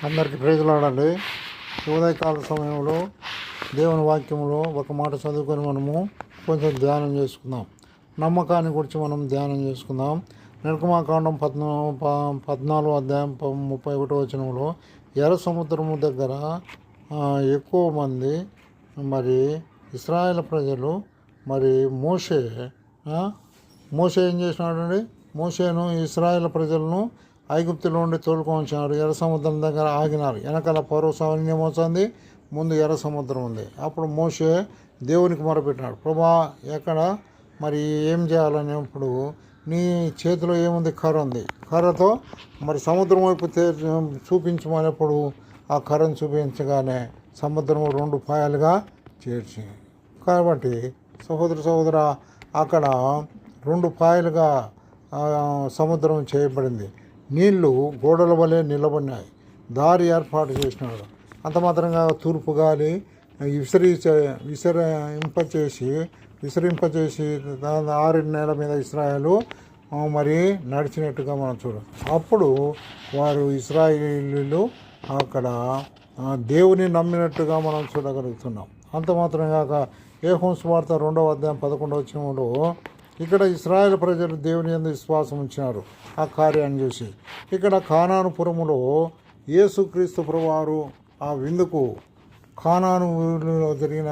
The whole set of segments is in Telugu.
అందరికీ ప్రైజులాడండి. ఉదయకాల సమయంలో దేవుని వాక్యంలో ఒక మాట చదువుకొని మనము కొంచెం ధ్యానం చేసుకుందాం. నమ్మకాన్ని గురించి మనం ధ్యానం చేసుకుందాం. నిర్గమాకాండం 14 అధ్యాయం 31 వచనంలో ఎర్ర సముద్రము దగ్గర ఎక్కువ మంది మరి ఇశ్రాయేల్ ప్రజలు మరి మోషే ఏం చేసినాడండి? మోషేను ఇశ్రాయేల్ ప్రజలను ఐగుప్తులో నుండి తోలుకొని వచ్చినారు. ఎర్ర సముద్రం దగ్గర ఆగినారు. వెనకాల పరో సైన్యం వస్తుంది, ముందు ఎర్ర సముద్రం ఉంది. అప్పుడు మోషే దేవునికి మొరపెట్టినాడు, ప్రభా ఎక్కడ మరి ఏం చేయాలనేప్పుడు నీ చేతిలో ఏముంది? కర్ర ఉంది. కర్రతో మరి సముద్రం వైపు చూపించమనేప్పుడు ఆ కర్రను చూపించగానే సముద్రం 2 పాయలుగా చేర్చి, కాబట్టి సహోదర అక్కడ 2 పాయలుగా సముద్రం చేయబడింది. నీళ్లు గోడల వలె నిలబడినాయి. దారి ఏర్పాటు చేసినాడు. అంత మాత్రంగా తూర్పు గాలి విసరింపచేసి ఆరిన నేల మీద ఇశ్రాయేలు మరి నడిచినట్టుగా మనం చూడాలి. అప్పుడు వారు ఇశ్రాయేలీలు అక్కడ దేవుని నమ్మినట్టుగా మనం చూడగలుగుతున్నాం. అంత మాత్రంగా యోహాను సువార్త 2వ అధ్యాయం 11వ వచనంలో ఇక్కడ ఇశ్రాయేల్ ప్రజలు దేవుని యందు విశ్వాసం ఉంచినారు ఆ కార్యాన్ని చూసి. ఇక్కడ కానాను పురములో యేసుక్రీస్తు ప్రభువారు ఆ విందుకు కానాను ఊరిలో జరిగిన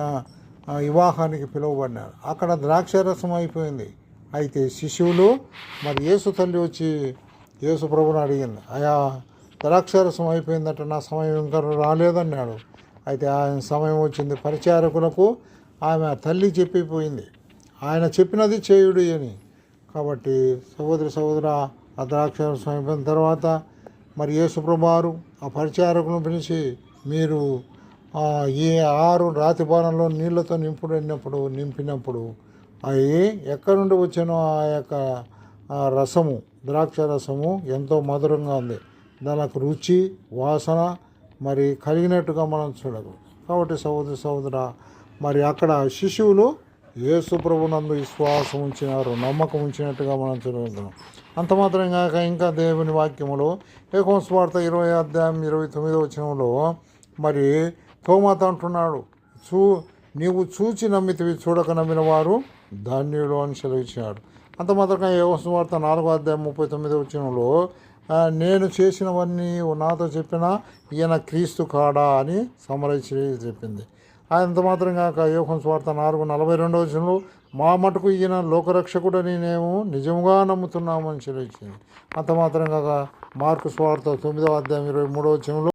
వివాహానికి పిలువబడినారు. అక్కడ ద్రాక్షారసం అయిపోయింది. అయితే శిశువులు మరి యేసు తల్లి వచ్చి యేసు ప్రభుని అడిగింది, అయా ద్రాక్షారసం అయిపోయిందట, నా సమయం ఇంకా రాలేదన్నాడు. అయితే ఆయన సమయం వచ్చింది. పరిచారకులకు ఆమె తల్లి చెప్పిపోయింది, ఆయన చెప్పినది చేయుడు అని. కాబట్టి సహోదర ఆ ద్రాక్షారసం అయిపోయిన తర్వాత మరి యేసు ప్రభువారు ఆ పరిచారకులను పిలిచి, మీరు ఈ 6 రాతి బాణంలో నీళ్లతో నింపినప్పుడు అవి ఎక్కడి నుండి వచ్చానో ఆ యొక్క రసము, ద్రాక్ష రసము ఎంతో మధురంగా ఉంది. దానికి రుచి వాసన మరి కలిగినట్టుగా మనం చూడదు. కాబట్టి సహోదర మరి అక్కడ శిశువులు యేసు ప్రభునందు విశ్వాసం ఉంచినారు, నమ్మకం ఉంచినట్టుగా మనం చూడగలుగుతున్నాం. అంత మాత్రం కాక ఇంకా దేవుని వాక్యములో యోహాను సువార్త 20వ అధ్యాయం 29వ వచనంలో మరి తోమాతో అంటున్నాడు, నీవు చూచి నమ్మితివి, చూడక నమ్మిన వారు ధన్యులు అని సెలవిచ్చినాడు. అంత మాత్రంగా యోహాను సువార్త 4వ అధ్యాయం 39వ వచనంలో నేను చేసినవన్నీ నాతో చెప్పినా ఈయన క్రీస్తు కాడా అని సమరచి చెప్పింది. అంత మాత్రం కాక యోహాను సువార్త 4:42వ వచనంలో మా మటుకు ఈయన లోకరక్షకుడని మేము నిజంగా నమ్ముతున్నామని సెలవిచ్చింది. అంత మాత్రం కాక మార్కు సువార్త 9వ అధ్యాయం 23వ వచనంలో